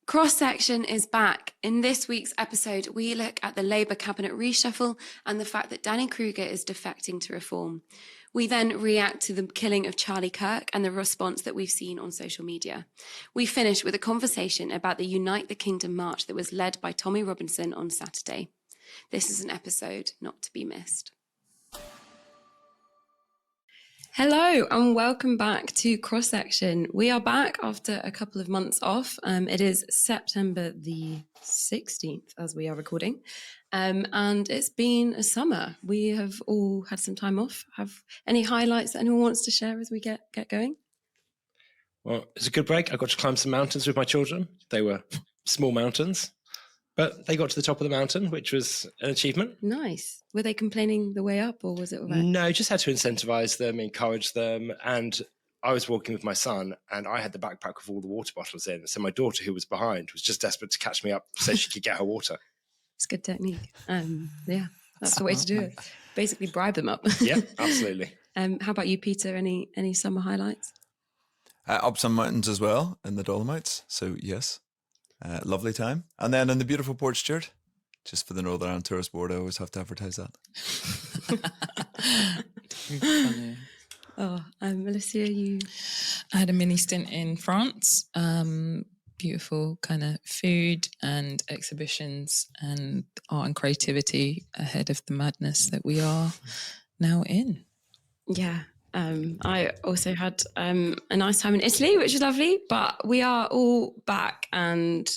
Cross Section is back. In this week's episode, we look at the Labour cabinet reshuffle and the fact that Danny Kruger is defecting to reform. We then react to the killing of Charlie Kirk and the response that we've seen on social media. We finish with a conversation about the Unite the Kingdom march that was led by Tommy Robinson on Saturday. This is an episode not to be missed. Hello and welcome back to Cross Section. We are back after a couple of months off. It is September the 16th as we are recording, and it's been a summer. We have all had some time off. Have any highlights that anyone wants to share as we get going? Well, it's a good break. I got to climb some mountains with my children. They were small mountains, but they got to the top of the mountain, which was an achievement. Nice. Were they complaining the way up or was it all right? No, just had to incentivize them, encourage them. And I was walking with my son and I had the backpack with all the water bottles in. So my daughter, who was behind, was just desperate to catch me up so she could get her water. It's good technique. Yeah, that's the way to do it. Basically bribe them up. Yeah, absolutely. How about you, Peter? Any summer highlights? Up some mountains as well in the Dolomites. So yes. Lovely time. And then in the beautiful Port Stewart, just for the Northern Ireland Tourist Board, I always have to advertise that. Alicia, you? I had a mini stint in France. Beautiful kind of food and exhibitions and art and creativity ahead of the madness that we are now in. Yeah. I also had a nice time in Italy, which was lovely, but we are all back and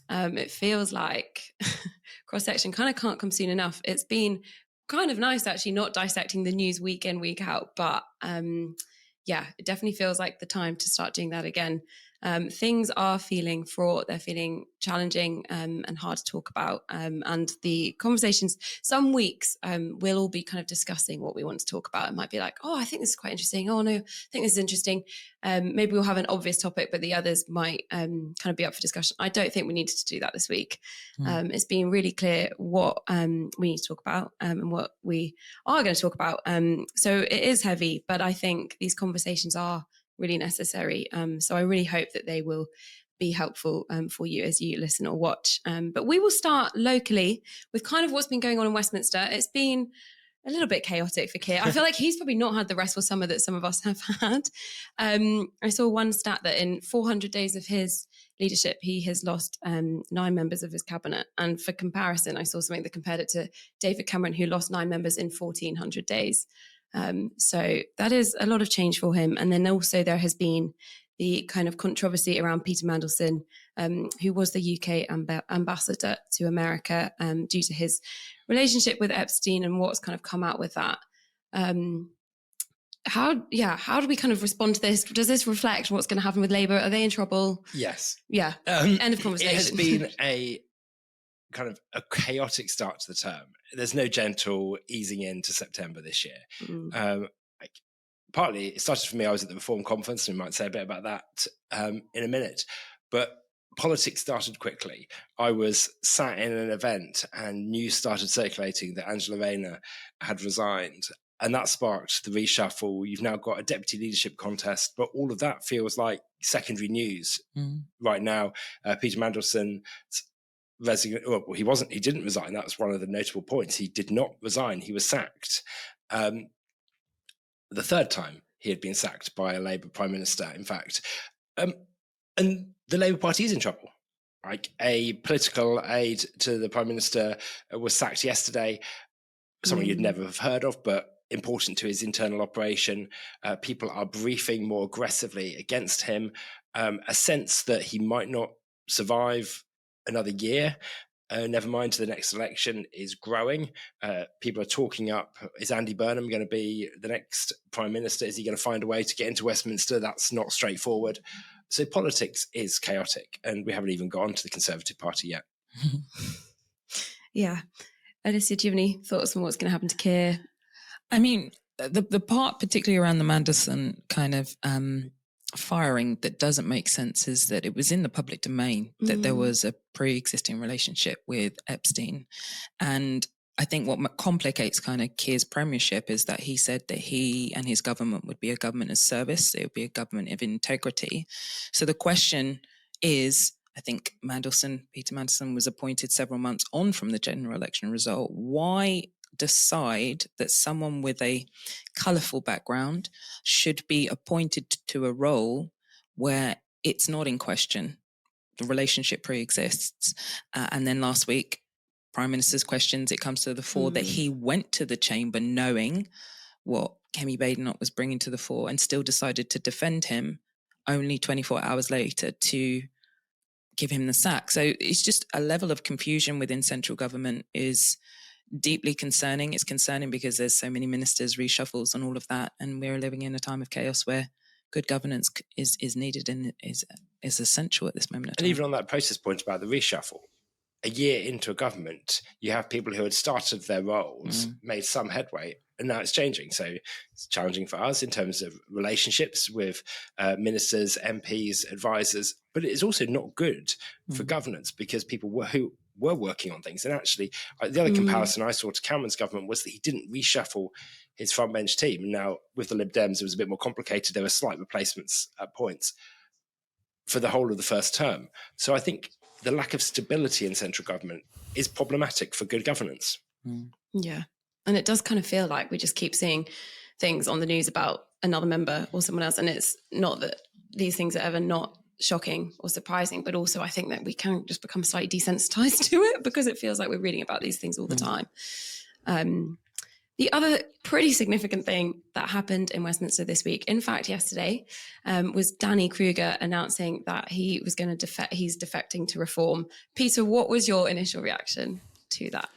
it feels like Cross Section kind of can't come soon enough. It's been kind of nice actually not dissecting the news week in, week out, but yeah, it definitely feels like the time to start doing that again. Things are feeling fraught, they're feeling challenging and hard to talk about. And the conversations, some weeks we'll all be kind of discussing what we want to talk about. It might be like, oh, I think this is quite interesting. Oh, no, I think this is interesting. Maybe we'll have an obvious topic, but the others might kind of be up for discussion. I don't think we needed to do that this week. It's been really clear what we need to talk about and what we are going to talk about. So it is heavy, but I think these conversations are really necessary. So I really hope that they will be helpful for you as you listen or watch. But we will start locally with kind of what's been going on in Westminster. It's been a little bit chaotic for Keir. I feel like he's probably not had the restful summer that some of us have had. I saw one stat that in 400 days of his leadership, he has lost 9 members of his cabinet. And for comparison, I saw something that compared it to David Cameron, who lost 9 members in 1,400 days. So that is a lot of change for him. And then also there has been the kind of controversy around Peter Mandelson, who was the UK ambassador to America due to his relationship with Epstein and what's kind of come out with that. How do we kind of respond to this? Does this reflect what's going to happen with Labour? Are they in trouble? Yes. Yeah. End of conversation. It has been a kind of a chaotic start to the term. There's no gentle easing into September this year. Partly it started for me, I was at the Reform Conference, and we might say a bit about that in a minute, but politics started quickly. I was sat in an event and news started circulating that Angela Rayner had resigned, and that sparked the reshuffle. You've now got a deputy leadership contest, but all of that feels like secondary news right now. Peter Mandelson he didn't resign. That was one of the notable points. He did not resign. He was sacked. The third time he had been sacked by a Labour Prime Minister, in fact. And the Labour Party is in trouble. Like, a political aide to the Prime Minister was sacked yesterday, someone you'd never have heard of, but important to his internal operation. People are briefing more aggressively against him. A sense that he might not survive another year, never mind to the next election, is growing. People are talking up, is Andy Burnham going to be the next Prime Minister? Is he going to find a way to get into Westminster? That's not straightforward. So politics is chaotic, and we haven't even got on to the Conservative Party yet. Yeah. Alicia, do you have any thoughts on what's going to happen to Keir? I mean, the part particularly around the Mandelson kind of firing that doesn't make sense is that it was in the public domain that there was a pre-existing relationship with Epstein. And I think what complicates kind of Keir's premiership is that he said that he and his government would be a government of service. It would be a government of integrity. So the question is, I think Peter Mandelson was appointed several months on from the general election result. Why decide that someone with a colourful background should be appointed to a role where it's not in question? The relationship pre-exists. And then last week, Prime Minister's questions, it comes to the fore that he went to the chamber knowing what Kemi Badenoch was bringing to the fore and still decided to defend him only 24 hours later to give him the sack. So it's just a level of confusion within central government is deeply concerning. It's concerning because there's so many ministers, reshuffles and all of that. And we're living in a time of chaos where good governance is needed and is essential at this moment. And even on that process point about the reshuffle, a year into a government, you have people who had started their roles, made some headway, and now it's changing. So it's challenging for us in terms of relationships with ministers, MPs, advisors, but it is also not good for governance because people who were working on things. And actually, the other comparison I saw to Cameron's government was that he didn't reshuffle his front bench team. Now, with the Lib Dems, it was a bit more complicated. There were slight replacements at points for the whole of the first term. So I think the lack of stability in central government is problematic for good governance. Yeah. And it does kind of feel like we just keep seeing things on the news about another member or someone else. And it's not that these things are ever not shocking or surprising, but also I think that we can just become slightly desensitized to it because it feels like we're reading about these things all the time. The other pretty significant thing that happened in Westminster this week, in fact, yesterday, was Danny Kruger announcing that he was going to he's defecting to Reform. Peter, what was your initial reaction to that?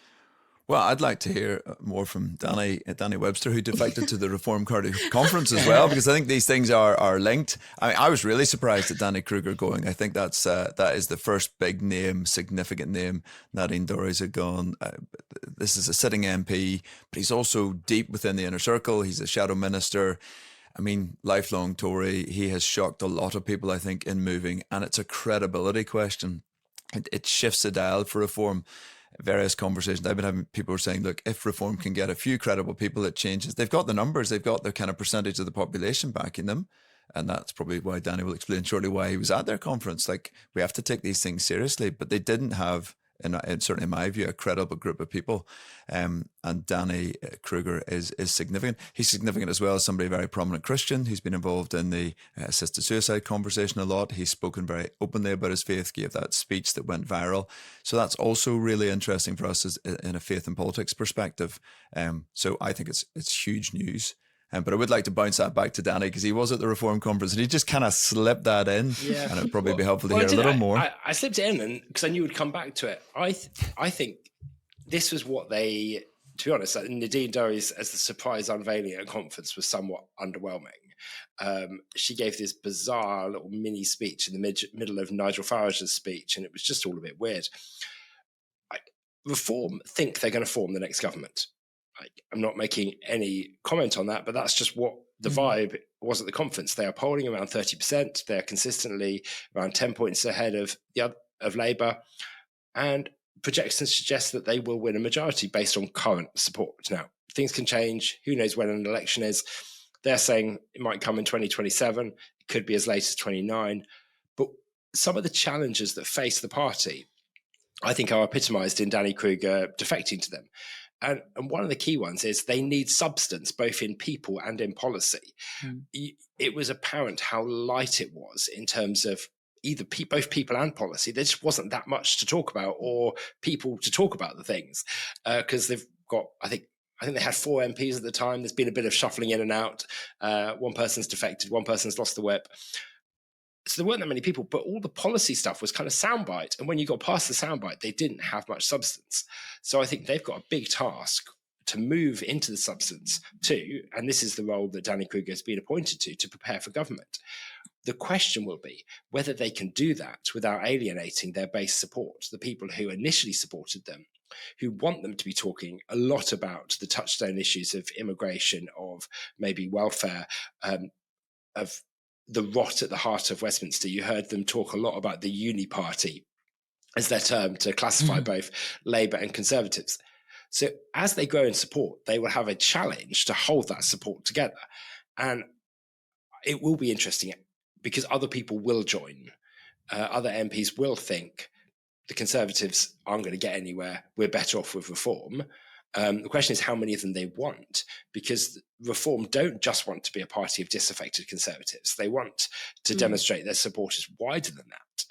Well, I'd like to hear more from Danny Webster, who defected to the Reform Conference as well, because I think these things are linked. I was really surprised at Danny Kruger going. I think that is the first big name, significant name. Nadine Dorries had gone. This is a sitting MP, but he's also deep within the inner circle. He's a shadow minister. I mean, lifelong Tory. He has shocked a lot of people, I think, in moving, and it's a credibility question. It shifts the dial for Reform. Various conversations I've been having, people are saying, look, if Reform can get a few credible people, it changes. They've got the numbers, they've got their kind of percentage of the population backing them. And that's probably why Danny will explain shortly why he was at their conference. Like, we have to take these things seriously, but they didn't have, certainly in my view, a credible group of people. And Danny Kruger is significant. He's significant as well as somebody very prominent Christian who's been involved in the assisted suicide conversation a lot. He's spoken very openly about his faith, gave that speech that went viral. So that's also really interesting for us in a faith and politics perspective. So I think it's huge news. But I would like to bounce that back to Danny because he was at the Reform Conference and he just kind of slipped that in. Yeah. And it'd probably be helpful to hear a little more. I slipped it in because I knew we'd come back to it. I think this was what they, to be honest, Nadine Dorries as the surprise unveiling at a conference was somewhat underwhelming. She gave this bizarre little mini speech in the middle of Nigel Farage's speech, and it was just all a bit weird. Reform think they're going to form the next government. I'm not making any comment on that, but that's just what the vibe was at the conference. They are polling around 30%. They're consistently around 10 points ahead of Labour, and projections suggest that they will win a majority based on current support. Now, things can change. Who knows when an election is? They're saying it might come in 2027. It could be as late as 29. But some of the challenges that face the party, I think, are epitomised in Danny Kruger defecting to them. And one of the key ones is they need substance, both in people and in policy. It was apparent how light it was in terms of either both people and policy. There just wasn't that much to talk about or people to talk about the things because they've got, I think they had 4 MPs at the time. There's been a bit of shuffling in and out. One person's defected, one person's lost the whip. So there weren't that many people, but all the policy stuff was kind of soundbite. And when you got past the soundbite, they didn't have much substance. So I think they've got a big task to move into the substance too. And this is the role that Danny Kruger has been appointed to prepare for government. The question will be whether they can do that without alienating their base support, the people who initially supported them, who want them to be talking a lot about the touchstone issues of immigration, of maybe welfare, of the rot at the heart of Westminster. You heard them talk a lot about the uni party as their term to classify both Labour and Conservatives. So as they grow in support, they will have a challenge to hold that support together. And it will be interesting because other people will join. other MPs will think the Conservatives aren't going to get anywhere, we're better off with reform. The question is how many of them they want, because reform don't just want to be a party of disaffected Conservatives. They want to demonstrate their support is wider than that.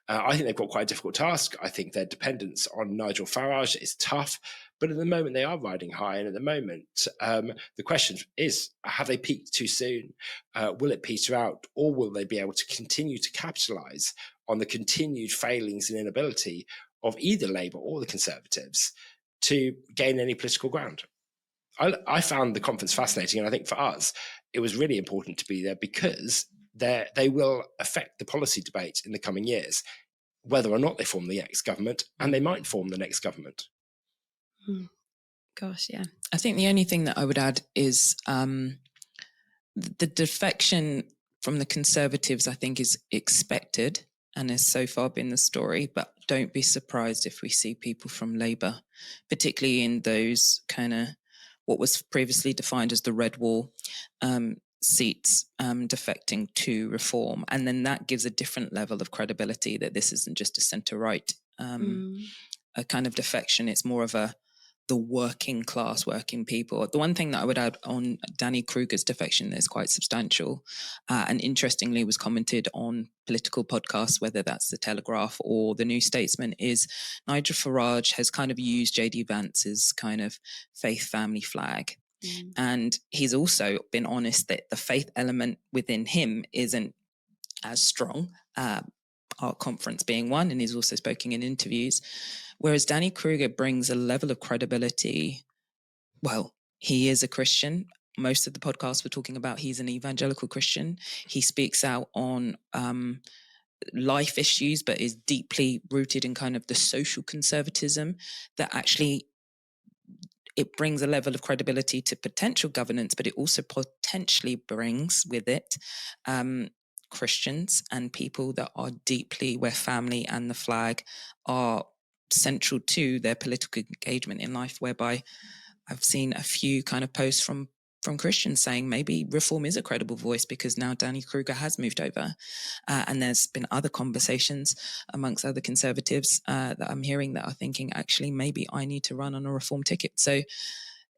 I think they've got quite a difficult task. I think their dependence on Nigel Farage is tough, but at the moment they are riding high. And at the moment, the question is, have they peaked too soon? Will it peter out, or will they be able to continue to capitalise on the continued failings and inability of either Labour or the Conservatives to gain any political ground? I found the conference fascinating, and I think for us, it was really important to be there because they will affect the policy debate in the coming years, whether or not they form the next government, and they might form the next government. Gosh, yeah. I think the only thing that I would add is the defection from the Conservatives, I think, is expected and has so far been the story, but don't be surprised if we see people from Labour, particularly in those kind of what was previously defined as the red wall seats, defecting to reform. And then that gives a different level of credibility that this isn't just a centre-right a kind of defection. It's more of the working class, working people. The one thing that I would add on Danny Kruger's defection is quite substantial and interestingly was commented on political podcasts, whether that's The Telegraph or The New Statesman, is Nigel Farage has kind of used J.D. Vance's kind of faith family flag. And he's also been honest that the faith element within him isn't as strong, our conference being one, and he's also spoken in interviews. Whereas Danny Kruger brings a level of credibility. Well, he is a Christian. Most of the podcasts we're talking about, he's an evangelical Christian. He speaks out on life issues, but is deeply rooted in kind of the social conservatism that actually it brings a level of credibility to potential governance, but it also potentially brings with it Christians and people that are deeply, where family and the flag are central to their political engagement in life, whereby I've seen a few kind of posts from Christians saying maybe reform is a credible voice because now Danny Kruger has moved over. And there's been other conversations amongst other Conservatives that I'm hearing that are thinking, actually, maybe I need to run on a reform ticket. So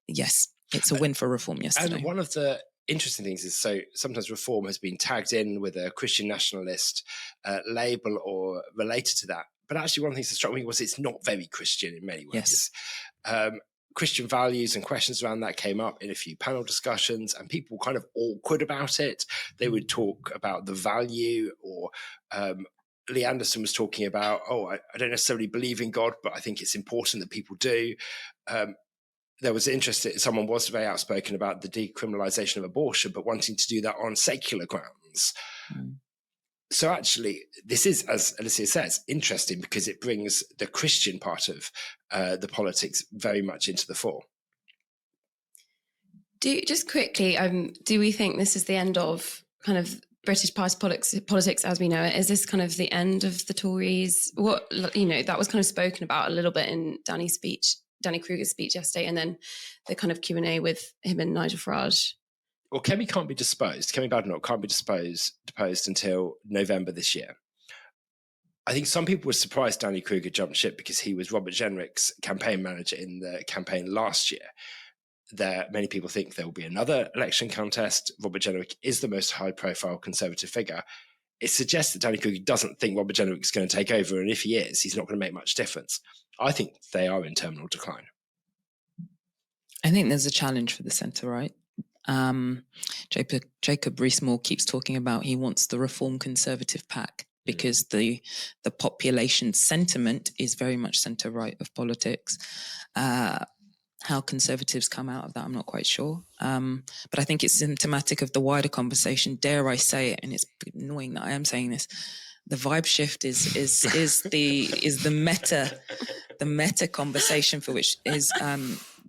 yes, it's a win for reform yesterday. And one of the interesting things is, so sometimes reform has been tagged in with a Christian nationalist label or related to that. But actually one of the things that struck me was it's not very Christian in many ways. Yes. Christian values and questions around that came up in a few panel discussions, and people were kind of awkward about it. They would talk about the value, or Lee Anderson was talking about, I don't necessarily believe in God, but I think it's important that people do. There was interest, someone was very outspoken about the decriminalisation of abortion, but wanting to do that on secular grounds. So actually, this is, as Alicia says, interesting because it brings the Christian part of the politics very much into the fore. Just quickly, do we think this is the end of kind of British party politics as we know it? Is this kind of the end of the Tories? What, that was kind of spoken about a little bit in Danny Kruger's speech yesterday, and then the kind of Q&A with him and Nigel Farage. Well, Kemi can't be disposed. Kemi Badenoch can't be deposed until November this year. I think some people were surprised Danny Kruger jumped ship because he was Robert Jenrick's campaign manager in the campaign last year. Many people think there will be another election contest. Robert Jenrick is the most high-profile Conservative figure. It suggests that Danny Kruger doesn't think Robert Jenrick is going to take over, and if he is, he's not going to make much difference. I think they are in terminal decline. I think there's a challenge for the centre-right. Jacob Rees-Mogg keeps talking about he wants the Reform Conservative pack because the population sentiment is very much centre-right of politics. How Conservatives come out of that, I'm not quite sure. But I think it's symptomatic of the wider conversation. Dare I say it? And it's annoying that I am saying this. The vibe shift is the meta conversation for which is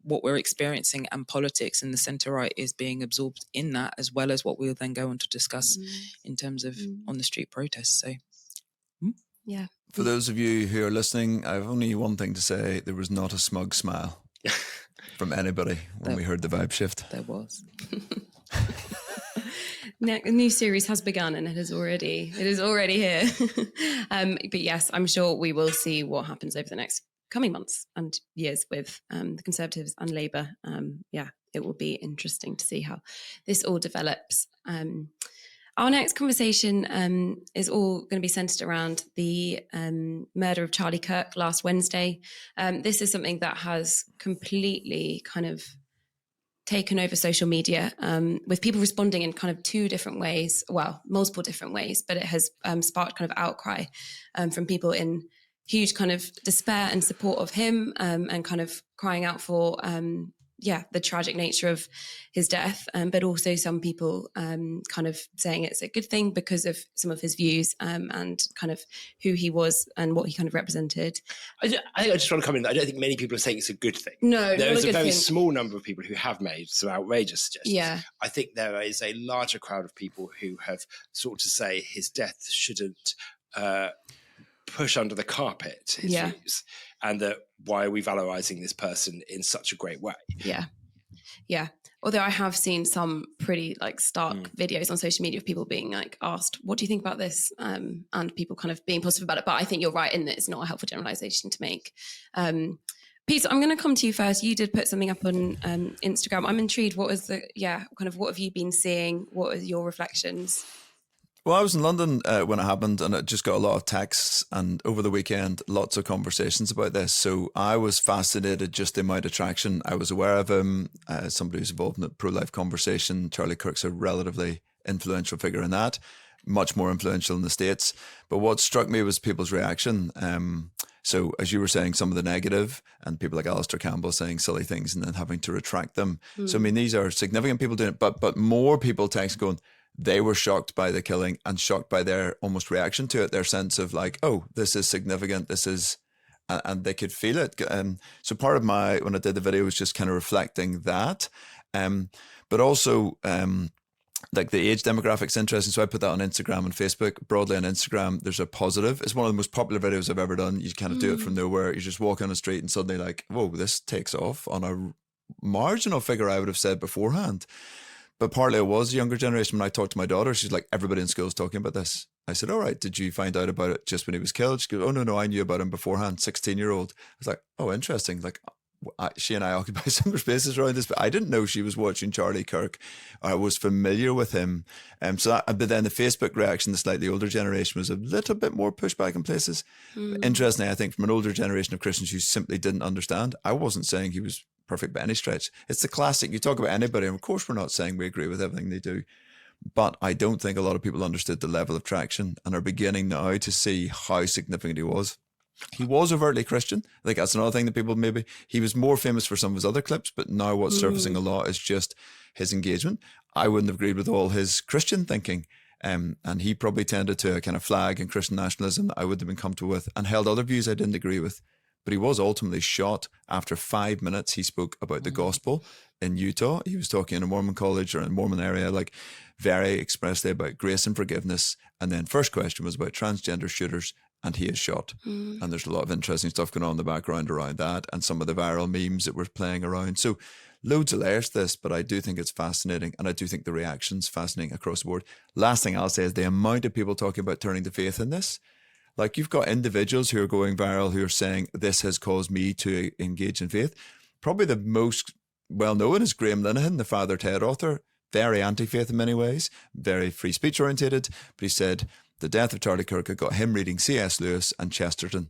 what we're experiencing, and politics in the centre-right is being absorbed in that, as well as what we'll then go on to discuss in terms of on the street protests. So, yeah. For those of you who are listening, I have only one thing to say. There was not a smug smile from anybody when we heard the vibe shift. There was. A new series has begun and it is already here. But yes, I'm sure we will see what happens over the next coming months and years with the Conservatives and Labour. It will be interesting to see how this all develops. Our next conversation is all going to be centered around the murder of Charlie Kirk last Wednesday. This is something that has completely kind of taken over social media, with people responding in kind of two different ways, well, multiple different ways, but it has sparked kind of outcry from people in huge kind of despair and support of him, and kind of crying out for the tragic nature of his death, but also some people kind of saying it's a good thing because of some of his views, and kind of who he was and what he kind of represented. I think I just want to comment that I don't think many people are saying it's a good thing. No, there is a very thing. small number of people who have made some outrageous suggestions. Yeah. I think there is a larger crowd of people who have sought to say his death shouldn't push under the carpet his views, and that why are we valorizing this person in such a great way? Yeah. Although I have seen some pretty like stark videos on social media of people being like asked, what do you think about this? And people kind of being positive about it. But I think you're right in that it's not a helpful generalization to make. Peter, I'm going to come to you first. You did put something up on Instagram. I'm intrigued. What have you been seeing? What are your reflections? Well, I was in London when it happened, and it just got a lot of texts, and over the weekend, lots of conversations about this. So I was fascinated just the amount of traction. I was aware of him, somebody who's involved in the pro-life conversation. Charlie Kirk's a relatively influential figure in that, much more influential in the States. But what struck me was people's reaction. So as you were saying, some of the negative, and people like Alistair Campbell saying silly things and then having to retract them. So, I mean, these are significant people doing it, but more people text going, they were shocked by the killing and shocked by their almost reaction to it, their sense of like, oh, this is significant, this is, and they could feel it. So part of when I did the video was just kind of reflecting that. But also, like the age demographics interesting. So I put that on Instagram and Facebook. Broadly on Instagram, there's a positive. It's one of the most popular videos I've ever done. You kind of do it from nowhere. You just walk on the street and suddenly like, whoa, this takes off on a marginal figure I would have said beforehand. But partly it was the younger generation. When I talked to my daughter, she's like, everybody in school is talking about this. I said, all right, did you find out about it just when he was killed? She goes, oh, no, I knew about him beforehand, 16-year-old. I was like, oh, interesting. Like, she and I occupy similar spaces around this, but I didn't know she was watching Charlie Kirk. I was familiar with him. But then the Facebook reaction, the slightly older generation, was a little bit more pushback in places. Interestingly, I think from an older generation of Christians who simply didn't understand, I wasn't saying he was perfect by any stretch. It's the classic, you talk about anybody, and of course we're not saying we agree with everything they do, but I don't think a lot of people understood the level of traction and are beginning now to see how significant he was. He was overtly Christian. I think that's another thing that people he was more famous for some of his other clips, but now what's surfacing a lot is just his engagement. I wouldn't have agreed with all his Christian thinking. And he probably tended to a kind of flag and Christian nationalism that I wouldn't have been comfortable with, and held other views I didn't agree with. But he was ultimately shot. After 5 minutes, he spoke about the gospel in Utah. He was talking in a Mormon college or in a Mormon area, like very expressly about grace and forgiveness. And then first question was about transgender shooters, and he is shot. And there's a lot of interesting stuff going on in the background around that, and some of the viral memes that were playing around. So loads of layers to this, but I do think it's fascinating, and I do think the reaction's fascinating across the board. Last thing I'll say is the amount of people talking about turning to faith in this. Like, you've got individuals who are going viral who are saying this has caused me to engage in faith. Probably the most well-known is Graham Linehan, the Father Ted author, very anti-faith in many ways, very free speech orientated. But he said the death of Charlie Kirk had got him reading C.S. Lewis and Chesterton,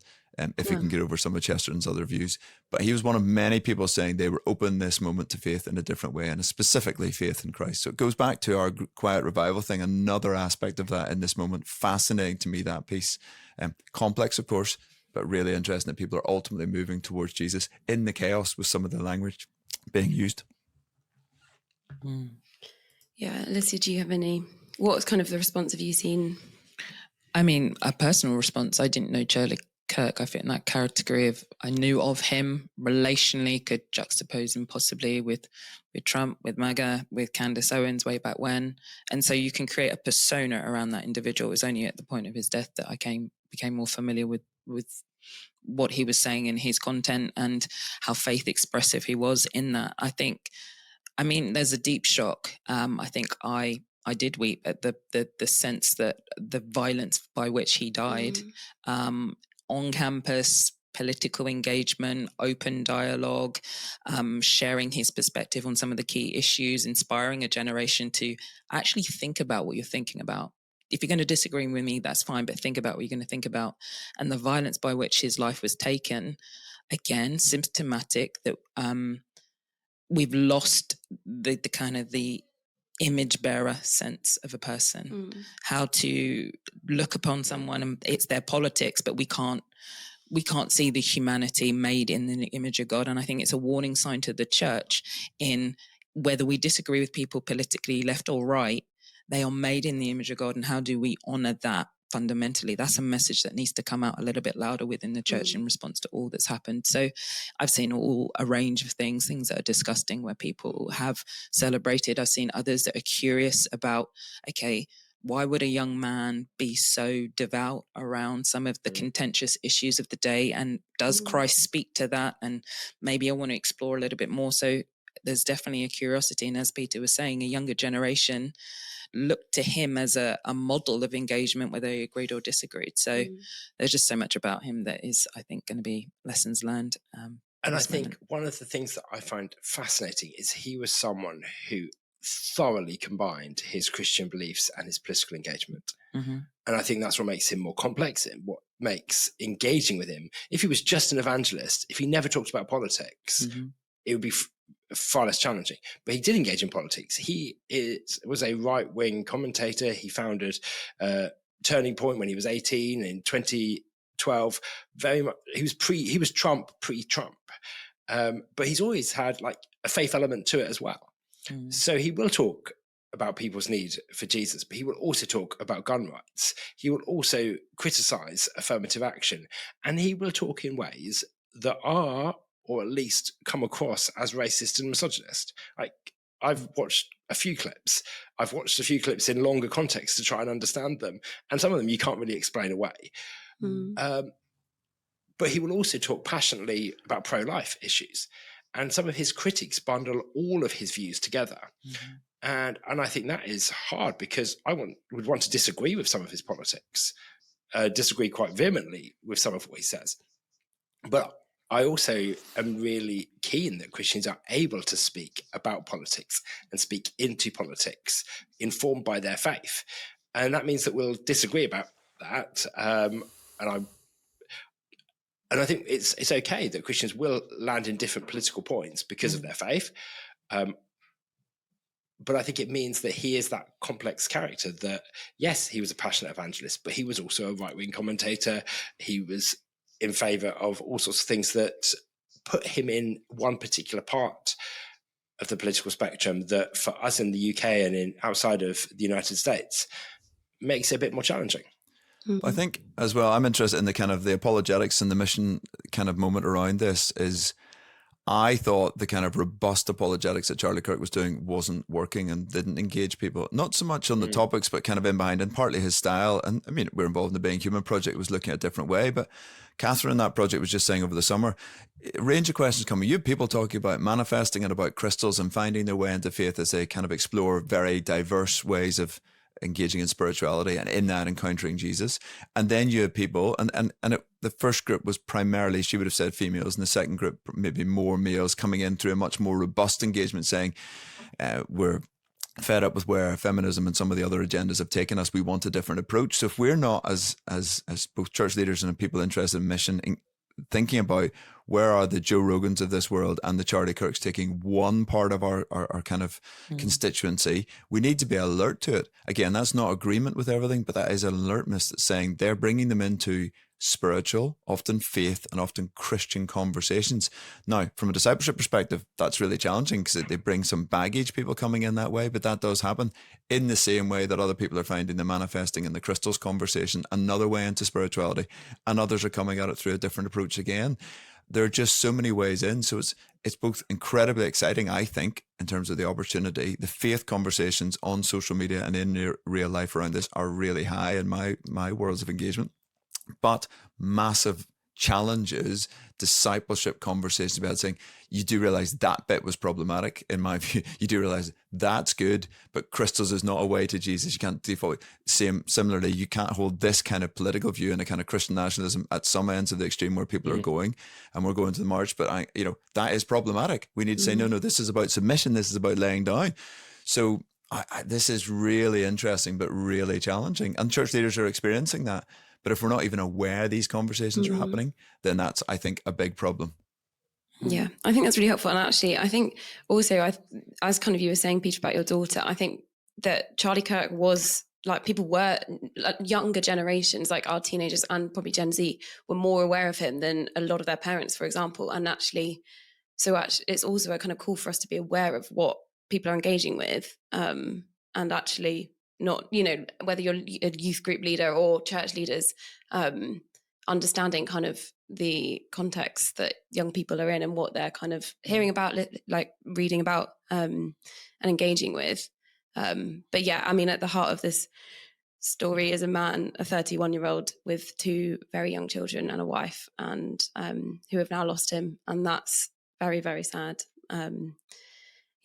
if he can get over some of Chesterton's other views. But he was one of many people saying they were open this moment to faith in a different way, and specifically faith in Christ. So it goes back to our quiet revival thing, another aspect of that in this moment. Fascinating to me, that piece. Complex, of course, but really interesting that people are ultimately moving towards Jesus in the chaos with some of the language being used. Yeah, Alicia, do you have what kind of the response have you seen? I mean, a personal response, I didn't know Charlie Kirk. I fit in that category of, I knew of him relationally, could juxtapose him possibly with Trump, with MAGA, with Candace Owens way back when. And so you can create a persona around that individual. It was only at the point of his death that I became more familiar with what he was saying in his content and how faith expressive he was in that. I mean, there's a deep shock. I think I I did weep at the sense that the violence by which he died on campus, political engagement, open dialogue, sharing his perspective on some of the key issues, inspiring a generation to actually think about what you're thinking about. If you're going to disagree with me, that's fine, but think about what you're going to think about. And the violence by which his life was taken, again, symptomatic that we've lost the kind of the image bearer sense of a person, how to look upon someone, and it's their politics, but we can't see the humanity made in the image of God. And I think it's a warning sign to the church in whether we disagree with people politically, left or right, they are made in the image of God. And how do we honor that fundamentally? That's a message that needs to come out a little bit louder within the church in response to all that's happened. So I've seen a range of things that are disgusting where people have celebrated. I've seen others that are curious about, okay, why would a young man be so devout around some of the contentious issues of the day? And does Christ speak to that? And maybe I want to explore a little bit more. So there's definitely a curiosity. And as Peter was saying, a younger generation looked to him as a model of engagement, whether they agreed or disagreed. So there's just so much about him that is, I think, going to be lessons learned. And I think one of the things that I find fascinating is he was someone who thoroughly combined his Christian beliefs and his political engagement. And I think that's what makes him more complex and what makes engaging with him. If he was just an evangelist, if he never talked about politics, it would be far less challenging. But he did engage in politics. He was a right-wing commentator. He founded Turning Point when he was 18 in 2012. Very much, he was Trump pre-Trump, but he's always had like a faith element to it as well. So he will talk about people's need for Jesus, but he will also talk about gun rights. He will also criticize affirmative action, and he will talk in ways that are, or at least come across as racist and misogynist. Like, I've watched a few clips. I've watched a few clips in longer context to try and understand them, and some of them you can't really explain away. But he will also talk passionately about pro-life issues. And some of his critics bundle all of his views together. And I think that is hard because I would want to disagree with some of his politics, disagree quite vehemently with some of what he says. But I also am really keen that Christians are able to speak about politics and speak into politics informed by their faith. And that means that we'll disagree about that. And I think it's okay that Christians will land in different political points because of their faith. But I think it means that he is that complex character that, yes, he was a passionate evangelist, but he was also a right-wing commentator. He was in favor of all sorts of things that put him in one particular part of the political spectrum that for us in the UK and outside of the United States makes it a bit more challenging. I think as well, I'm interested in the kind of the apologetics and the mission kind of moment around this is I thought the kind of robust apologetics that Charlie Kirk was doing wasn't working and didn't engage people, not so much on the topics, but kind of in behind, and partly his style. And I mean, we're involved in the Being Human project, was looking at a different way, but Catherine in that project was just saying over the summer, a range of questions coming. You have people talking about manifesting and about crystals and finding their way into faith as they kind of explore very diverse ways of engaging in spirituality and in that encountering Jesus. And then you have people, the first group was primarily, she would have said females, and the second group maybe more males coming in through a much more robust engagement saying, we're fed up with where feminism and some of the other agendas have taken us. We want a different approach. So if we're not as both church leaders and people interested in mission, thinking about where are the Joe Rogans of this world and the Charlie Kirks taking one part of our kind of constituency, we need to be alert to it. Again, that's not agreement with everything, but that is an alertness that's saying they're bringing them into spiritual, often faith and often Christian conversations. Now, from a discipleship perspective, that's really challenging because they bring some baggage, people coming in that way, but that does happen in the same way that other people are finding the manifesting in the crystals conversation, another way into spirituality, and others are coming at it through a different approach again. There are just so many ways in. So it's both incredibly exciting, I think, in terms of the opportunity. The faith conversations on social media and in real life around this are really high in my worlds of engagement. But massive challenges, discipleship conversations about saying, you do realize that bit was problematic in my view. You do realize that's good, but crystals is not a way to Jesus. You can't default. Similarly, you can't hold this kind of political view and a kind of Christian nationalism at some ends of the extreme where people are going, and we're going to the march. But that is problematic. We need to say, no, this is about submission. This is about laying down. So this is really interesting, but really challenging. And church leaders are experiencing that. But if we're not even aware these conversations are happening, then that's, I think, a big problem. Yeah, I think that's really helpful. And actually, I think also, as kind of you were saying, Peter, about your daughter, I think that Charlie Kirk was like, people were, like, younger generations, like our teenagers and probably Gen Z, were more aware of him than a lot of their parents, for example. And actually, it's also a kind of call for us to be aware of what people are engaging with, and actually not, whether you're a youth group leader or church leaders, understanding kind of the context that young people are in and what they're kind of hearing about, like reading about, and engaging with. But yeah, I mean, at the heart of this story is a man, a 31-year-old with 2 very young children and a wife, and who have now lost him. And that's very, very sad.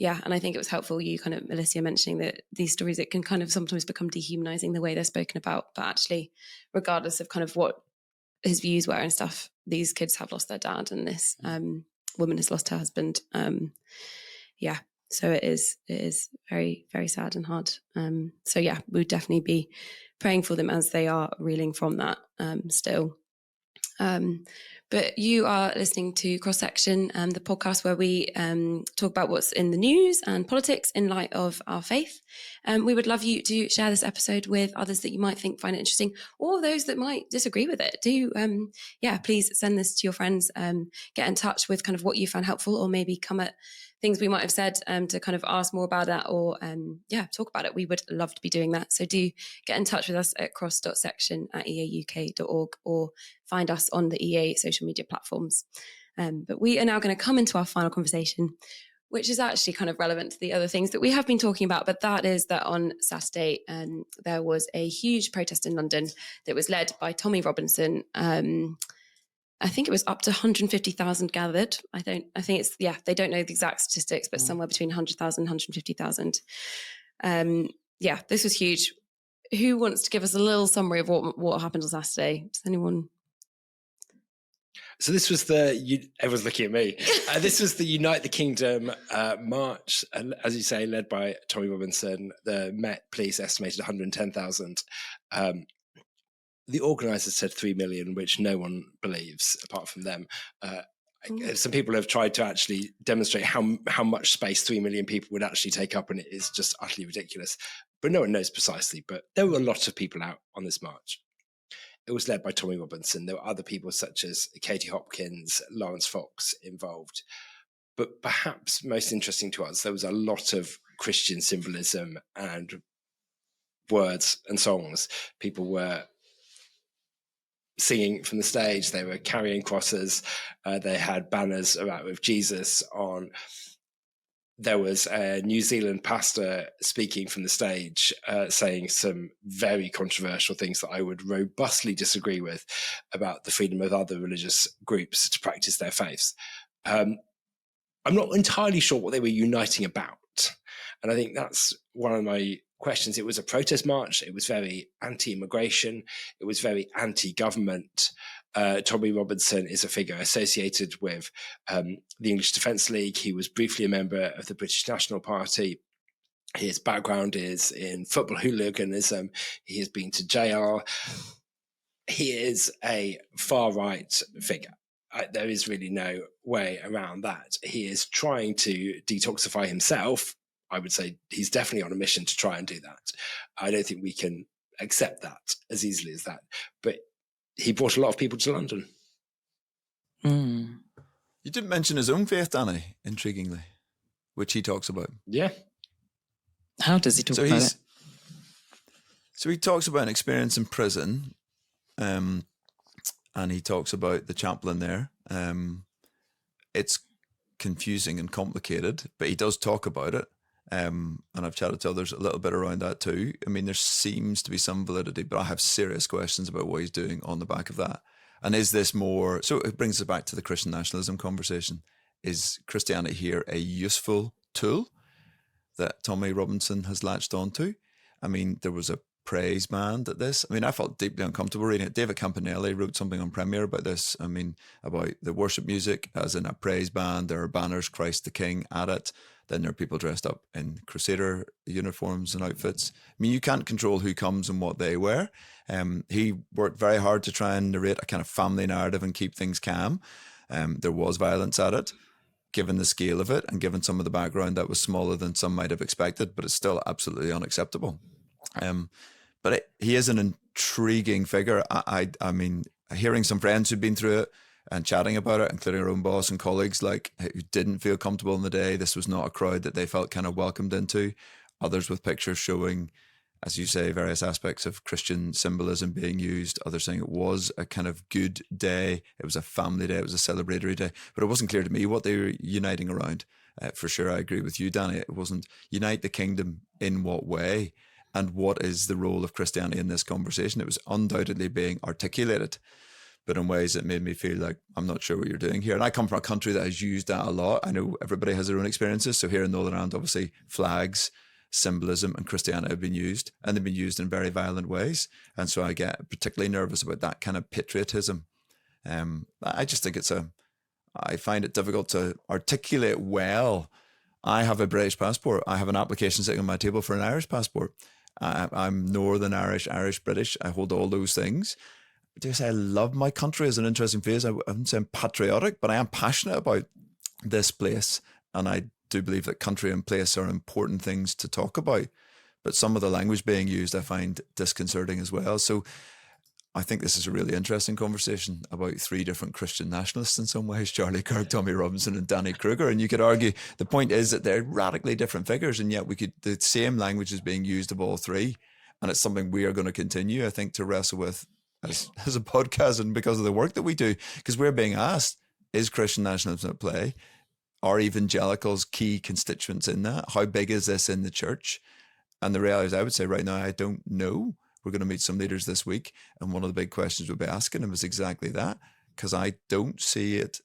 Yeah, and I think it was helpful, you kind of, Alicia, mentioning that these stories, it can kind of sometimes become dehumanizing the way they're spoken about. But actually, regardless of kind of what his views were and stuff, these kids have lost their dad, and this woman has lost her husband. Yeah, so it is very, very sad and hard. So yeah, we would definitely be praying for them as they are reeling from that still. But you are listening to Cross Section, the podcast where we talk about what's in the news and politics in light of our faith. We would love you to share this episode with others that you might find it interesting, or those that might disagree with it. Do, please send this to your friends. Get in touch with kind of what you found helpful, or maybe come at things we might have said to kind of ask more about that, or talk about it. We would love to be doing that. So do get in touch with us at cross.section@eauk.org, or find us on the EA social media platforms. But we are now going to come into our final conversation, which is actually kind of relevant to the other things that we have been talking about. But that is that on Saturday, there was a huge protest in London that was led by Tommy Robinson. I think it was up to 150,000 gathered. I think it's, they don't know the exact statistics, but somewhere between 100,000 and 150,000. This was huge. Who wants to give us a little summary of what happened on Saturday? Does anyone? So this was everyone's looking at me. This was the Unite the Kingdom march, as you say, led by Tommy Robinson. The Met Police estimated 110,000. The organisers said 3 million, which no one believes apart from them. Some people have tried to actually demonstrate how much space 3 million people would actually take up, and it is just utterly ridiculous. But no one knows precisely. But there were a lot of people out on this march. It was led by Tommy Robinson. There were other people such as Katie Hopkins, Lawrence Fox involved. But perhaps most interesting to us, there was a lot of Christian symbolism and words and songs. People were singing from the stage. They were carrying crosses. They had banners about with Jesus on. There was a New Zealand pastor speaking from the stage, saying some very controversial things that I would robustly disagree with about the freedom of other religious groups to practice their faiths. I'm not entirely sure what they were uniting about. And I think that's one of my questions. It was a protest march. It was very anti-immigration. It was very anti-government. Tommy Robinson is a figure associated with the English Defence League. He was briefly a member of the British National Party. His background is in football hooliganism. He has been to jail. He is a far-right figure. There is really no way around that. He is trying to detoxify himself. I would say he's definitely on a mission to try and do that. I don't think we can accept that as easily as that. But he brought a lot of people to London. You didn't mention his own faith, Danny, intriguingly, which he talks about. Yeah. How does he talk about it? So he talks about an experience in prison, and he talks about the chaplain there. It's confusing and complicated, but he does talk about it. And I've chatted to others a little bit around that too. I mean, there seems to be some validity, but I have serious questions about what he's doing on the back of that. And is this more, so it brings us back to the Christian nationalism conversation. Is Christianity here a useful tool that Tommy Robinson has latched onto. I mean, there was a praise band at this. I mean, I felt deeply uncomfortable reading it. David Campanelli wrote something on Premiere about this. I mean, about the worship music as in a praise band. There are banners, Christ the King at it. Then there are people dressed up in Crusader uniforms and outfits. I mean, you can't control who comes and what they wear. He worked very hard to try and narrate a kind of family narrative and keep things calm. There was violence at it, given the scale of it and given some of the background that was smaller than some might have expected, but it's still absolutely unacceptable. But he is an intriguing figure. I mean, hearing some friends who've been through it and chatting about it, including our own boss and colleagues, like who didn't feel comfortable in the day. This was not a crowd that they felt kind of welcomed into. Others with pictures showing, as you say, various aspects of Christian symbolism being used. Others saying it was a kind of good day. It was a family day. It was a celebratory day. But it wasn't clear to me what they were uniting around. For sure, I agree with you, Danny. It wasn't unite the kingdom in what way? And what is the role of Christianity in this conversation? It was undoubtedly being articulated, but in ways that made me feel like, I'm not sure what you're doing here. And I come from a country that has used that a lot. I know everybody has their own experiences. So here in Northern Ireland, obviously, flags, symbolism and Christianity have been used, and they've been used in very violent ways. And so I get particularly nervous about that kind of patriotism. I just think I find it difficult to articulate well. I have a British passport. I have an application sitting on my table for an Irish passport. I'm Northern Irish, Irish, British. I hold all those things. Do I say I love my country is an interesting phrase. I wouldn't say I'm patriotic, but I am passionate about this place. And I do believe that country and place are important things to talk about. But some of the language being used, I find disconcerting as well. So I think this is a really interesting conversation about three different Christian nationalists in some ways, Charlie Kirk, Tommy Robinson and Danny Kruger. And you could argue the point is that they're radically different figures, and yet the same language is being used of all three. And it's something we are going to continue, I think, to wrestle with as a podcast and because of the work that we do. Because we're being asked, is Christian nationalism at play? Are evangelicals key constituents in that? How big is this in the church? And the reality is, I would say right now, I don't know. We're going to meet some leaders this week, and one of the big questions we'll be asking them is exactly that, because I don't see it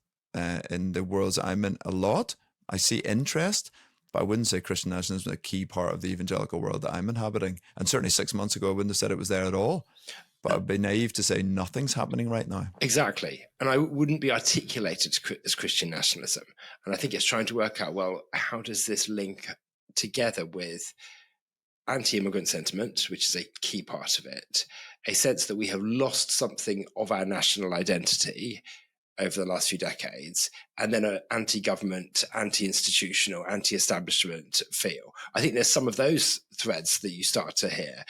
in the worlds I'm in a lot. I see interest, but I wouldn't say Christian nationalism is a key part of the evangelical world that I'm inhabiting. And certainly 6 months ago, I wouldn't have said it was there at all. But I'd be naive to say nothing's happening right now. Exactly. And I wouldn't be articulated as Christian nationalism. And I think it's trying to work out, well, how does this link together with anti-immigrant sentiment, which is a key part of it, a sense that we have lost something of our national identity over the last few decades, and then an anti-government, anti-institutional, anti-establishment feel. I think there's some of those threads that you start to hear.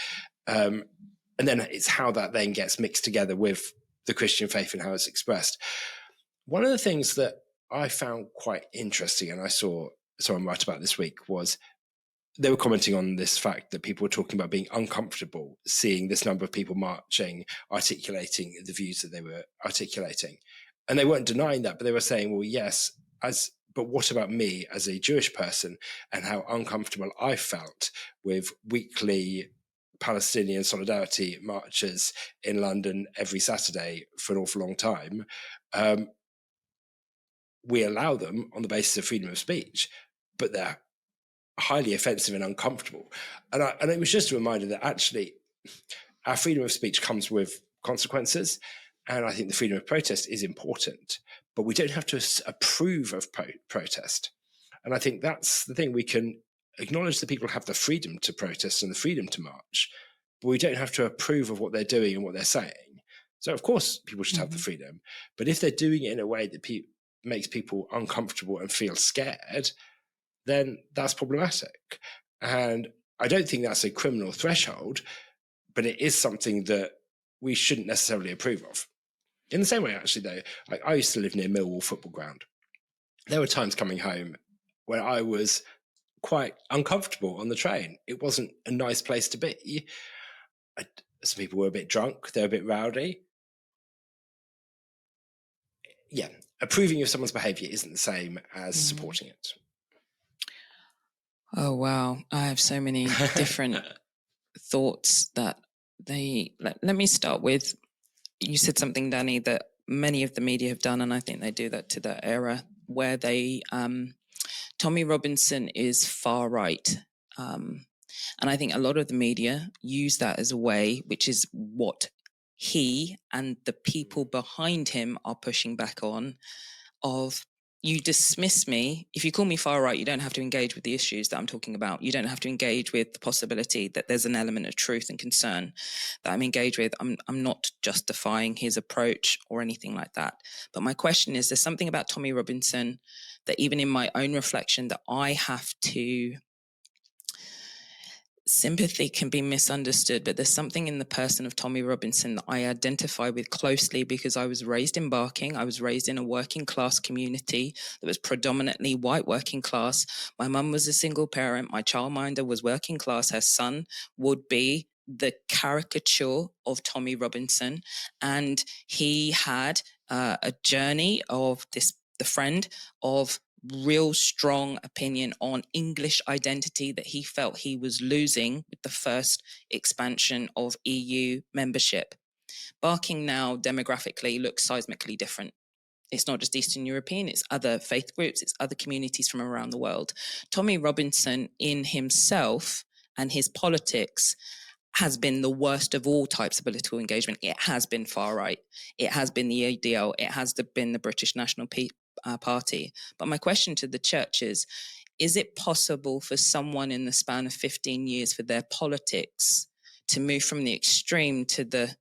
And then it's how that then gets mixed together with the Christian faith and how it's expressed. One of the things that I found quite interesting, and I saw someone write about this week, was they were commenting on this fact that people were talking about being uncomfortable seeing this number of people marching, articulating the views that they were articulating. And they weren't denying that, but they were saying, well, yes, but what about me as a Jewish person, and how uncomfortable I felt with weekly Palestinian solidarity marches in London every Saturday for an awful long time. We allow them on the basis of freedom of speech, but they're highly offensive and uncomfortable. And it was just a reminder that actually our freedom of speech comes with consequences. And I think the freedom of protest is important, but we don't have to approve of protest. And I think that's the thing. We can acknowledge that people have the freedom to protest and the freedom to march, but we don't have to approve of what they're doing and what they're saying. So of course people should have the freedom, but if they're doing it in a way that makes people uncomfortable and feel scared, then that's problematic. And I don't think that's a criminal threshold, but it is something that we shouldn't necessarily approve of. In the same way, actually, though, like I used to live near Millwall football ground. There were times coming home where I was quite uncomfortable on the train. It wasn't a nice place to be. Some people were a bit drunk. They were a bit rowdy. Yeah, approving of someone's behaviour isn't the same as supporting it. Oh, wow. I have so many different thoughts that let me start with, you said something, Danny, that many of the media have done, and I think they do that to that era, where they, Tommy Robinson is far right And I think a lot of the media use that as a way, which is what he and the people behind him are pushing back on, of you dismiss me. If you call me far right, you don't have to engage with the issues that I'm talking about. You don't have to engage with the possibility that there's an element of truth and concern that I'm engaged with. I'm not justifying his approach or anything like that. But my question is, there's something about Tommy Robinson that even in my own reflection that I have to... Sympathy can be misunderstood, but there's something in the person of Tommy Robinson that I identify with closely because I was raised in Barking. I was raised in a working class community that was predominantly white working class. My mum was a single parent. My childminder was working class. Her son would be the caricature of Tommy Robinson. And he had a journey of the friend of real strong opinion on English identity that he felt he was losing with the first expansion of EU membership. Barking now demographically looks seismically different. It's not just Eastern European, it's other faith groups, it's other communities from around the world. Tommy Robinson in himself and his politics has been the worst of all types of political engagement. It has been far right. It has been the ADL. It has been the British National Party. But my question to the church is it possible for someone in the span of 15 years for their politics to move from the extreme to the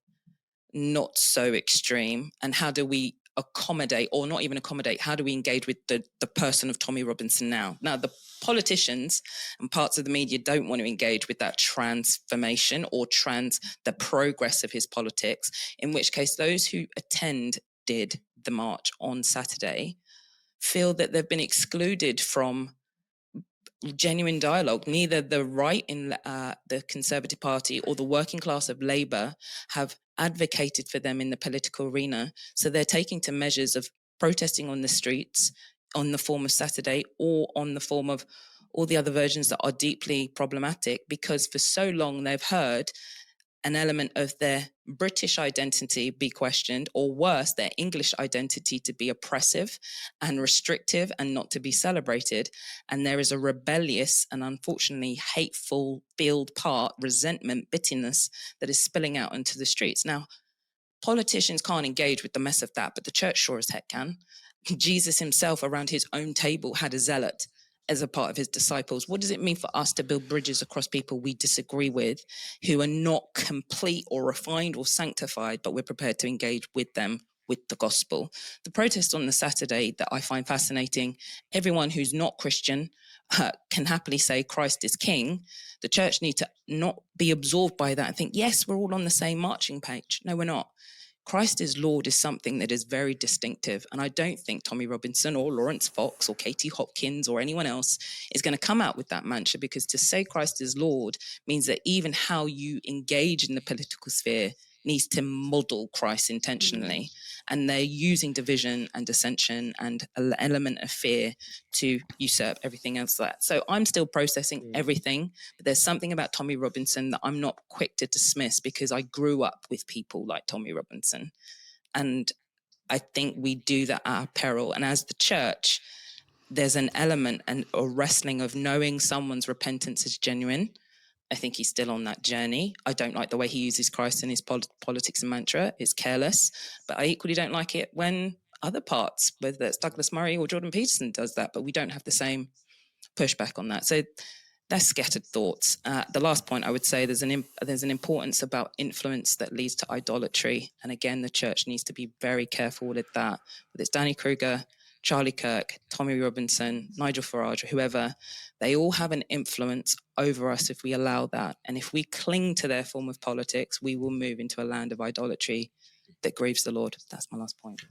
not so extreme? And how do we accommodate, or not even accommodate, how do we engage with the person of Tommy Robinson now? Now, the politicians and parts of the media don't want to engage with that transformation or the progress of his politics, in which case those who did the march on Saturday feel that they've been excluded from genuine dialogue. Neither the right in the Conservative Party or the working class of Labour have advocated for them in the political arena. So they're taking to measures of protesting on the streets on the form of Saturday or on the form of all the other versions that are deeply problematic, because for so long they've heard an element of their British identity be questioned, or worse, their English identity to be oppressive and restrictive and not to be celebrated. And there is a rebellious and unfortunately hateful filled part, resentment, bitterness that is spilling out into the streets. Now, politicians can't engage with the mess of that, but the church sure as heck can. Jesus himself around his own table had a zealot as a part of his disciples. What does it mean for us to build bridges across people we disagree with, who are not complete or refined or sanctified, but we're prepared to engage with them with the gospel? The protest on the Saturday that I find fascinating, everyone who's not Christian can happily say Christ is king. The church need to not be absorbed by that and think, yes, we're all on the same marching page. No, we're not. Christ is Lord is something that is very distinctive. And I don't think Tommy Robinson or Lawrence Fox or Katie Hopkins or anyone else is going to come out with that mantra, because to say Christ is Lord means that even how you engage in the political sphere needs to model Christ intentionally. And they're using division and dissension and an element of fear to usurp everything else like that. So I'm still processing everything, but there's something about Tommy Robinson that I'm not quick to dismiss, because I grew up with people like Tommy Robinson. And I think we do that at our peril. And as the church, there's an element and a wrestling of knowing someone's repentance is genuine. I think he's still on that journey. I don't like the way he uses Christ in his politics and mantra. It's careless. But I equally don't like it when other parts, whether it's Douglas Murray or Jordan Peterson, does that, but we don't have the same pushback on that. So that's scattered thoughts. The last point I would say, there's an importance about influence that leads to idolatry. And again, the church needs to be very careful with that. Whether it's Danny Kruger, Charlie Kirk, Tommy Robinson, Nigel Farage, whoever, they all have an influence over us if we allow that. And if we cling to their form of politics, we will move into a land of idolatry that grieves the Lord. That's my last point.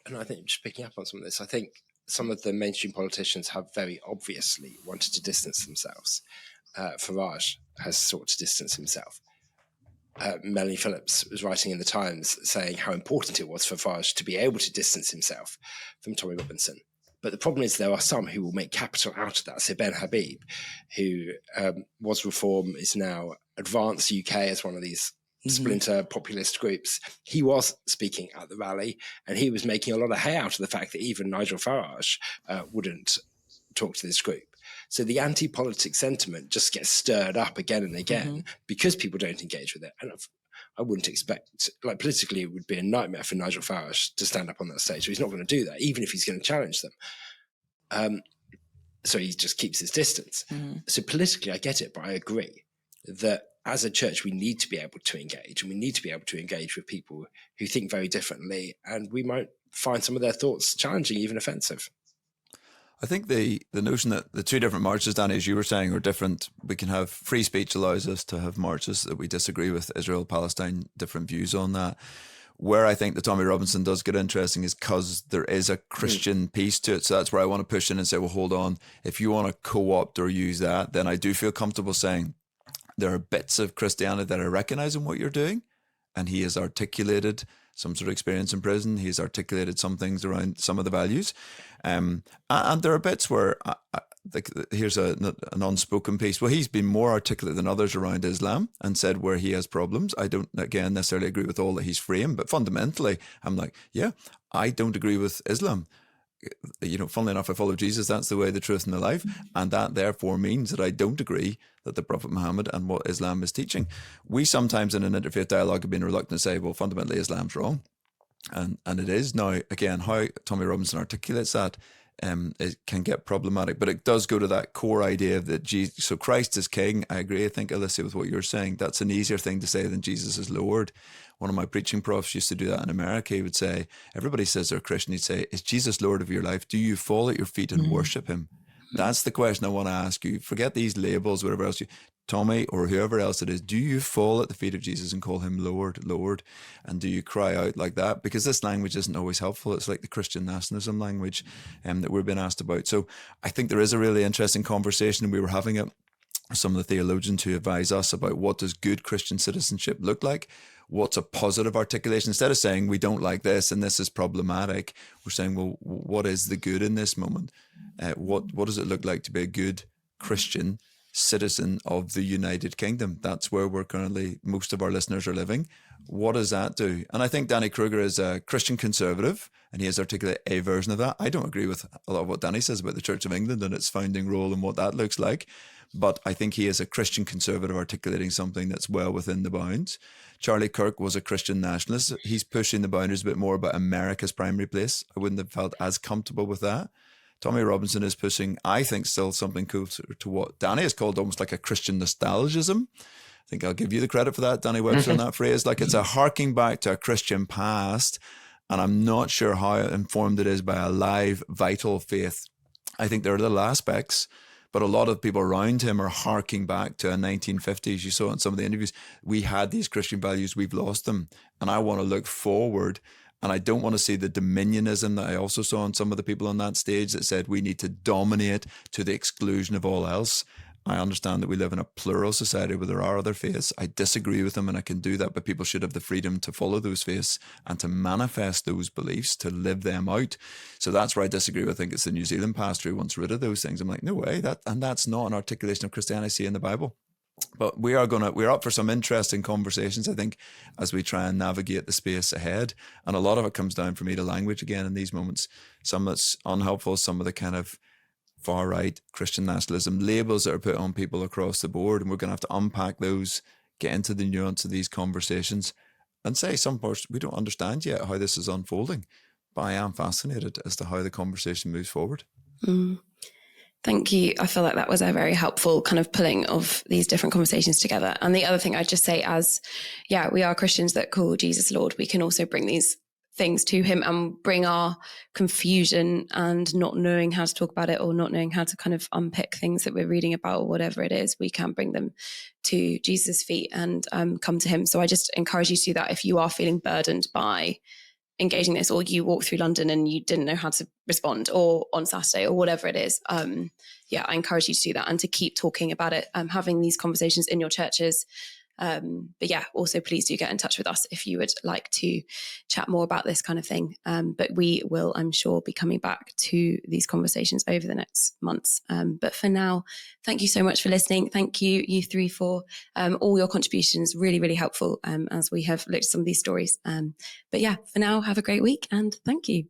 And I think, just picking up on some of this, I think some of the mainstream politicians have very obviously wanted to distance themselves. Farage has sought to distance himself. Melanie Phillips was writing in the Times saying how important it was for Farage to be able to distance himself from Tommy Robinson. But the problem is there are some who will make capital out of that. So Ben Habib, who was Reform, is now Advance UK as one of these splinter populist groups. He was speaking at the rally, and he was making a lot of hay out of the fact that even Nigel Farage wouldn't talk to this group. So the anti-politics sentiment just gets stirred up again and again because people don't engage with it. And I wouldn't expect, like, politically, it would be a nightmare for Nigel Farage to stand up on that stage. So he's not going to do that, even if he's going to challenge them. So he just keeps his distance. So politically, I get it, but I agree that as a church, we need to be able to engage, and we need to be able to engage with people who think very differently, and we might find some of their thoughts challenging, even offensive. I think the notion that the two different marches, Danny, as you were saying, are different. We can have free speech allows us to have marches that we disagree with Israel, Palestine, different views on that. Where I think the Tommy Robinson does get interesting is because there is a Christian piece to it. So that's where I want to push in and say, well, hold on. If you want to co-opt or use that, then I do feel comfortable saying there are bits of Christianity that I recognize in what you're doing. And he has articulated some sort of experience in prison. He's articulated some things around some of the values. And there are bits where, here's an unspoken piece. Well, he's been more articulate than others around Islam and said where he has problems. I don't, again, necessarily agree with all that he's framed, but fundamentally, I'm like, yeah, I don't agree with Islam. You know, funnily enough, I follow Jesus. That's the way, the truth, and the life. And that therefore means that I don't agree that the Prophet Muhammad and what Islam is teaching. We sometimes in an interfaith dialogue have been reluctant to say, well, fundamentally Islam's wrong. And it is now, again, how Tommy Robinson articulates that, it can get problematic, but it does go to that core idea that Jesus, so Christ is king. I agree. I think, Alicia, with what you're saying, that's an easier thing to say than Jesus is Lord. One of my preaching profs used to do that in America. He would say, everybody says they're Christian. He'd say, is Jesus Lord of your life? Do you fall at your feet and worship him? That's the question I want to ask you. Forget these labels, whatever else Tommy or whoever else it is, do you fall at the feet of Jesus and call him Lord, Lord? And do you cry out like that? Because this language isn't always helpful. It's like the Christian nationalism language that we're being asked about. So I think there is a really interesting conversation, and we were having it with some of the theologians who advise us about what does good Christian citizenship look like? What's a positive articulation? Instead of saying we don't like this and this is problematic, we're saying, well, what is the good in this moment? What does it look like to be a good Christian citizen of the United Kingdom? That's where we're currently, most of our listeners are living. What does that do? And I think Danny Kruger is a Christian conservative, and he has articulated a version of that. I don't agree with a lot of what Danny says about the Church of England and its founding role and what that looks like, but I think he is a Christian conservative articulating something that's well within the bounds. Charlie Kirk was a Christian nationalist. He's pushing the boundaries a bit more about America's primary place. I wouldn't have felt as comfortable with that. Tommy Robinson is pushing, I think, still something closer to what Danny has called almost like a Christian nostalgism. I think I'll give you the credit for that, Danny Webster, on that phrase. Like, it's a harking back to a Christian past, and I'm not sure how informed it is by a live, vital faith. I think there are little aspects, but a lot of people around him are harking back to a 1950s. You saw in some of the interviews, we had these Christian values, we've lost them. And I want to look forward. And I don't want to see the dominionism that I also saw in some of the people on that stage that said we need to dominate to the exclusion of all else. I understand that we live in a plural society where there are other faiths. I disagree with them, and I can do that, but people should have the freedom to follow those faiths and to manifest those beliefs, to live them out. So that's where I disagree with. I think it's the New Zealand pastor who wants rid of those things. I'm like, no way, that's not an articulation of Christianity in the Bible. But we're up for some interesting conversations, I think, as we try and navigate the space ahead. And a lot of it comes down for me to language again in these moments. Some that's unhelpful, some of the kind of far right Christian nationalism labels that are put on people across the board. And we're going to have to unpack those, get into the nuance of these conversations, and say some parts we don't understand yet how this is unfolding. But I am fascinated as to how the conversation moves forward. Thank you. I feel like that was a very helpful kind of pulling of these different conversations together. And the other thing I'd just say, as, we are Christians that call Jesus Lord, we can also bring these things to him and bring our confusion and not knowing how to talk about it, or not knowing how to kind of unpick things that we're reading about, or whatever it is. We can bring them to Jesus' feet and come to him. So I just encourage you to do that if you are feeling burdened by engaging this, or you walk through London and you didn't know how to respond, or on Saturday, or whatever it is. I encourage you to do that and to keep talking about it, having these conversations in your churches. Also please do get in touch with us if you would like to chat more about this kind of thing. But we will, I'm sure, be coming back to these conversations over the next months. But for now, thank you so much for listening. Thank you, you three, for all your contributions. Really, really helpful as we have looked at some of these stories. For now, have a great week, and thank you.